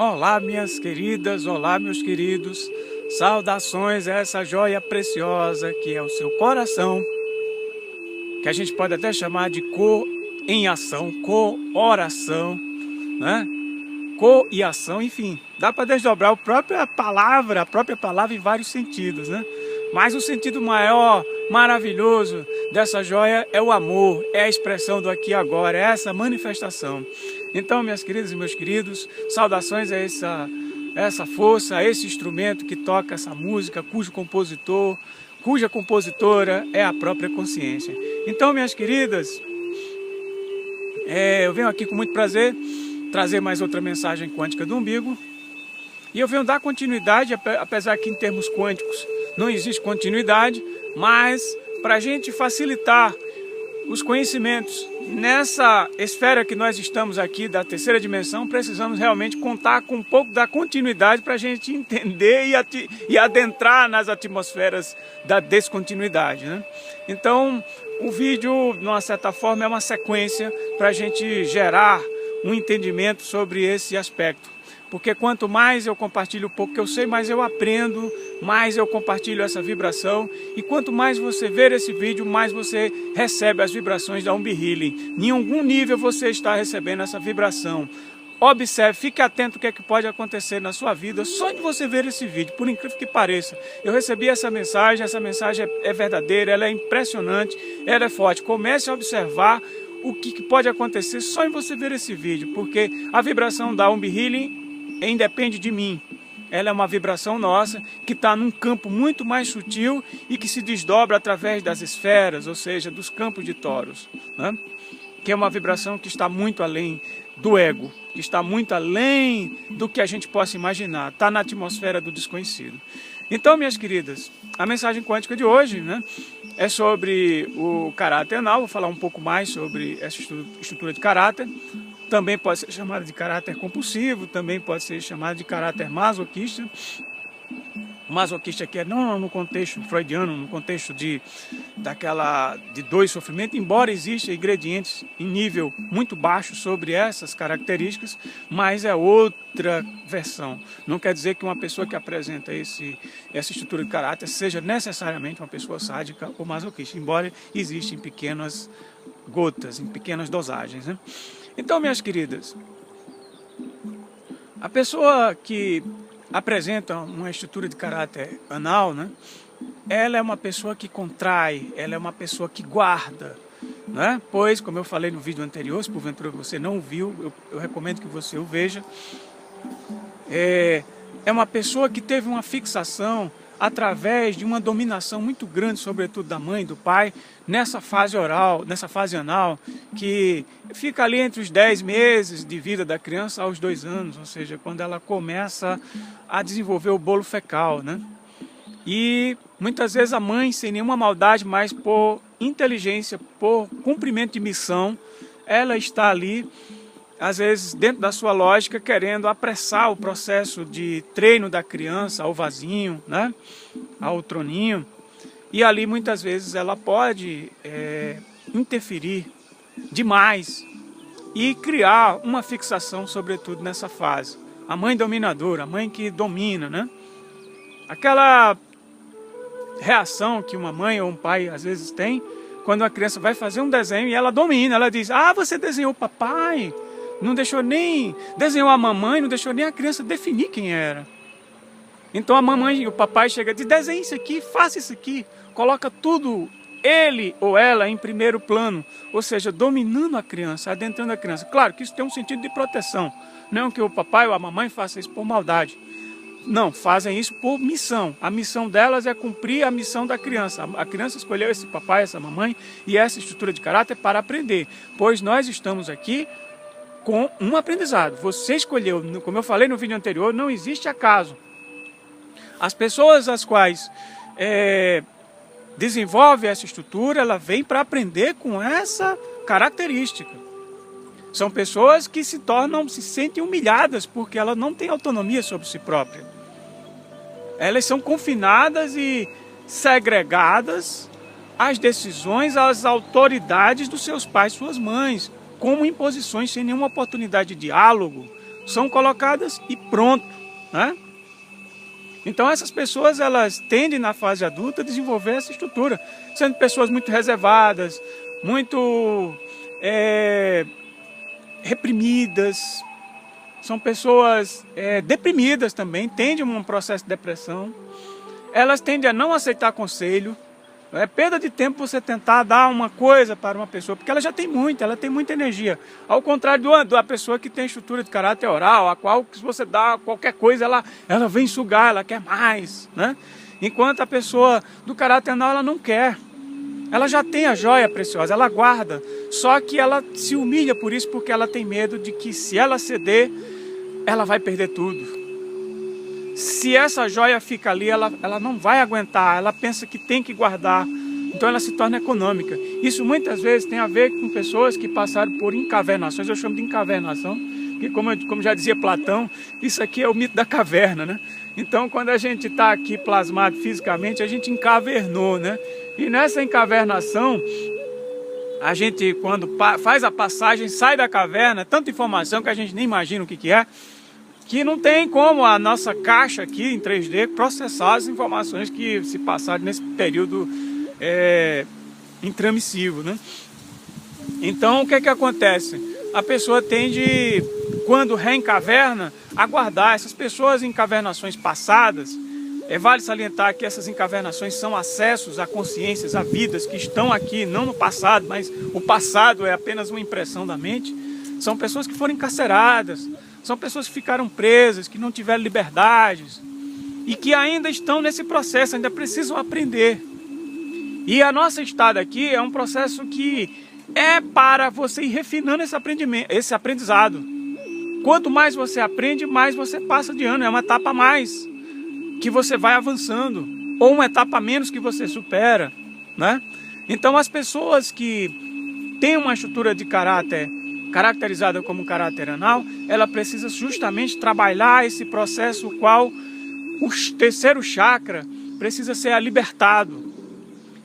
Olá, minhas queridas, olá, meus queridos. Saudações a essa joia preciosa que é o seu coração, que a gente pode até chamar de cor em ação, co-oração, né? Co e ação, enfim, dá para desdobrar a própria palavra em vários sentidos, né? Mas o sentido maior, maravilhoso dessa joia é o amor, é a expressão do aqui e agora, é essa manifestação. Então, minhas queridas e meus queridos, saudações a essa força, a esse instrumento que toca essa música, cuja compositora é a própria consciência. Então, minhas queridas, eu venho aqui com muito prazer trazer mais outra mensagem quântica do umbigo. E eu venho dar continuidade, apesar que em termos quânticos não existe continuidade, mas para a gente facilitar os conhecimentos nessa esfera que nós estamos aqui, da terceira dimensão, precisamos realmente contar com um pouco da continuidade para a gente entender e adentrar nas atmosferas da descontinuidade, né? Então, o vídeo, de uma certa forma, é uma sequência para a gente gerar um entendimento sobre esse aspecto. Porque quanto mais eu compartilho o pouco que eu sei, mais eu aprendo, mais eu compartilho essa vibração. E quanto mais você ver esse vídeo, mais você recebe as vibrações da Umbi Healing. Em algum nível você está recebendo essa vibração. Observe, fique atento ao que é que pode acontecer na sua vida só de você ver esse vídeo, por incrível que pareça. Eu recebi essa mensagem é verdadeira, ela é impressionante, ela é forte. Comece a observar o que pode acontecer só em você ver esse vídeo, porque a vibração da Umbi Healing independe de mim. Ela é uma vibração nossa que está num campo muito mais sutil e que se desdobra através das esferas, ou seja, dos campos de toros, né? Que é uma vibração que está muito além do ego, que está muito além do que a gente possa imaginar, está na atmosfera do desconhecido. Então, minhas queridas, a mensagem quântica de hoje, né, é sobre o caráter anal. Vou falar um pouco mais sobre essa estrutura de caráter. Também pode ser chamada de caráter compulsivo, também pode ser chamada de caráter masoquista. O masoquista aqui é não no contexto freudiano, no contexto de dor e sofrimento, embora existam ingredientes em nível muito baixo sobre essas características, mas é outra versão. Não quer dizer que uma pessoa que apresenta essa estrutura de caráter seja necessariamente uma pessoa sádica ou masoquista, embora exista em pequenas gotas, em pequenas dosagens, né? Então, minhas queridas, a pessoa que apresenta uma estrutura de caráter anal, né, ela é uma pessoa que contrai, ela é uma pessoa que guarda, né? Pois, como eu falei no vídeo anterior, se porventura você não viu, eu recomendo que você o veja. É uma pessoa que teve uma fixação através de uma dominação muito grande, sobretudo da mãe e do pai, nessa fase oral, nessa fase anal, que fica ali entre os 10 meses de vida da criança aos 2 anos, ou seja, quando ela começa a desenvolver o bolo fecal, né? E muitas vezes a mãe, sem nenhuma maldade, mas por inteligência, por cumprimento de missão, ela está ali, às vezes, dentro da sua lógica, querendo apressar o processo de treino da criança ao vasinho, né? Ao troninho. E ali, muitas vezes, ela pode interferir demais e criar uma fixação, sobretudo, nessa fase. A mãe dominadora, a mãe que domina, né? Aquela reação que uma mãe ou um pai, às vezes, tem quando a criança vai fazer um desenho e ela domina. Ela diz, você desenhou o papai, não deixou nem... desenhou a mamãe, não deixou nem a criança definir quem era. Então a mamãe e o papai chegam e dizem, desenhe isso aqui, faça isso aqui. Coloca tudo, ele ou ela, em primeiro plano. Ou seja, dominando a criança, adentrando a criança. Claro que isso tem um sentido de proteção. Não que o papai ou a mamãe façam isso por maldade. Não, fazem isso por missão. A missão delas é cumprir a missão da criança. A criança escolheu esse papai, essa mamãe e essa estrutura de caráter para aprender. Pois nós estamos aqui com um aprendizado. Você escolheu, como eu falei no vídeo anterior, não existe acaso. As pessoas as quais desenvolvem essa estrutura, ela vem para aprender com essa característica. São pessoas que se sentem humilhadas porque elas não têm autonomia sobre si próprias. Elas são confinadas e segregadas às decisões, às autoridades dos seus pais, suas mães, como imposições sem nenhuma oportunidade de diálogo, são colocadas e pronto, né? Então essas pessoas, elas tendem na fase adulta a desenvolver essa estrutura, sendo pessoas muito reservadas, muito reprimidas, são pessoas deprimidas também, tendem a um processo de depressão, elas tendem a não aceitar conselho. É perda de tempo você tentar dar uma coisa para uma pessoa, porque ela já tem muita, ela tem muita energia. Ao contrário da pessoa que tem estrutura de caráter oral, a qual se você dá qualquer coisa, ela vem sugar, ela quer mais, né? Enquanto a pessoa do caráter anal, ela não quer. Ela já tem a joia preciosa, ela guarda. Só que ela se humilha por isso, porque ela tem medo de que se ela ceder, ela vai perder tudo. Se essa joia fica ali, ela não vai aguentar, ela pensa que tem que guardar, então ela se torna econômica. Isso muitas vezes tem a ver com pessoas que passaram por encavernações, eu chamo de encavernação, porque como já dizia Platão, isso aqui é o mito da caverna, né? Então quando a gente está aqui plasmado fisicamente, a gente encavernou, né? E nessa encavernação, a gente quando faz a passagem, sai da caverna, tanta informação que a gente nem imagina o que é, que não tem como a nossa caixa aqui em 3D processar as informações que se passaram nesse período intramissivo, né? Então o que acontece? A pessoa tende, quando reencaverna, a guardar. Essas pessoas em encavernações passadas, vale salientar que essas encavernações são acessos a consciências, a vidas que estão aqui, não no passado, mas o passado é apenas uma impressão da mente. São pessoas que foram encarceradas, são pessoas que ficaram presas, que não tiveram liberdades e que ainda estão nesse processo, ainda precisam aprender. E a nossa estada aqui é um processo que é para você ir refinando esse aprendizado. Quanto mais você aprende, mais você passa de ano. É uma etapa a mais que você vai avançando, ou uma etapa a menos que você supera, né? Então as pessoas que têm uma estrutura de caráter caracterizada como caráter anal, ela precisa justamente trabalhar esse processo, o qual o terceiro chakra precisa ser libertado.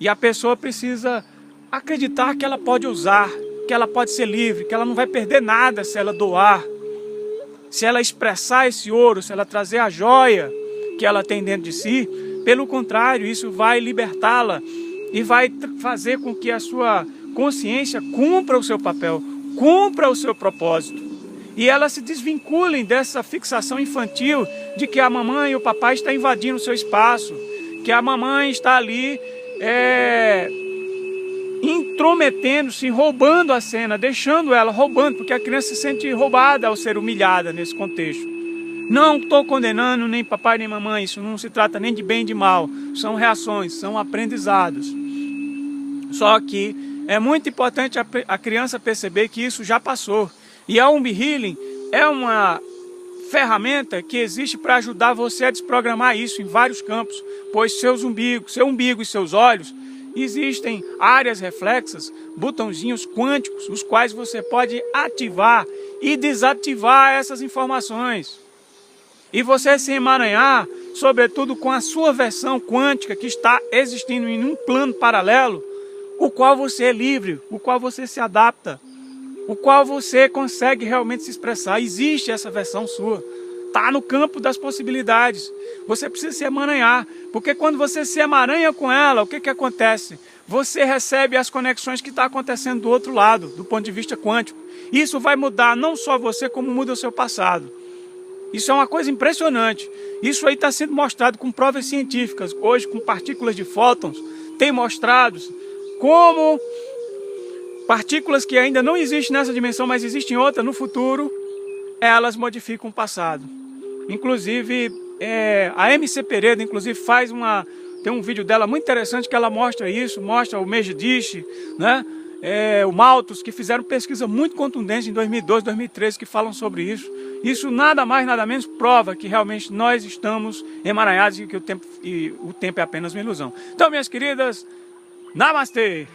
E a pessoa precisa acreditar que ela pode usar, que ela pode ser livre, que ela não vai perder nada se ela doar. Se ela expressar esse ouro, se ela trazer a joia que ela tem dentro de si, pelo contrário, isso vai libertá-la e vai fazer com que a sua consciência cumpra o seu papel, cumpra o seu propósito. E elas se desvinculem dessa fixação infantil de que a mamãe e o papai estão invadindo o seu espaço, que a mamãe está ali intrometendo-se, roubando a cena, deixando ela roubando, porque a criança se sente roubada ao ser humilhada nesse contexto. Não estou condenando nem papai nem mamãe, isso não se trata nem de bem e de mal, são reações, são aprendizados. Só que é muito importante a criança perceber que isso já passou. E a Umbi Healing é uma ferramenta que existe para ajudar você a desprogramar isso em vários campos, pois seu umbigo e seus olhos existem áreas reflexas, botãozinhos quânticos, os quais você pode ativar e desativar essas informações. E você se emaranhar, sobretudo com a sua versão quântica que está existindo em um plano paralelo, o qual você é livre, o qual você se adapta, o qual você consegue realmente se expressar. Existe essa versão sua, está no campo das possibilidades. Você precisa se emaranhar, porque quando você se emaranha com ela, o que acontece? Você recebe as conexões que estão acontecendo do outro lado, do ponto de vista quântico. Isso vai mudar não só você, como muda o seu passado. Isso é uma coisa impressionante. Isso aí está sendo mostrado com provas científicas. Hoje, com partículas de fótons, tem mostrado como partículas que ainda não existem nessa dimensão, mas existem outra no futuro, elas modificam o passado. Inclusive, a MC Pereira, inclusive, tem um vídeo dela muito interessante que ela mostra isso, mostra o Megiddish, né? O Malthus, que fizeram pesquisa muito contundente em 2012, 2013, que falam sobre isso. Isso nada mais, nada menos prova que realmente nós estamos emaranhados e que o tempo é apenas uma ilusão. Então, minhas queridas, Namastê!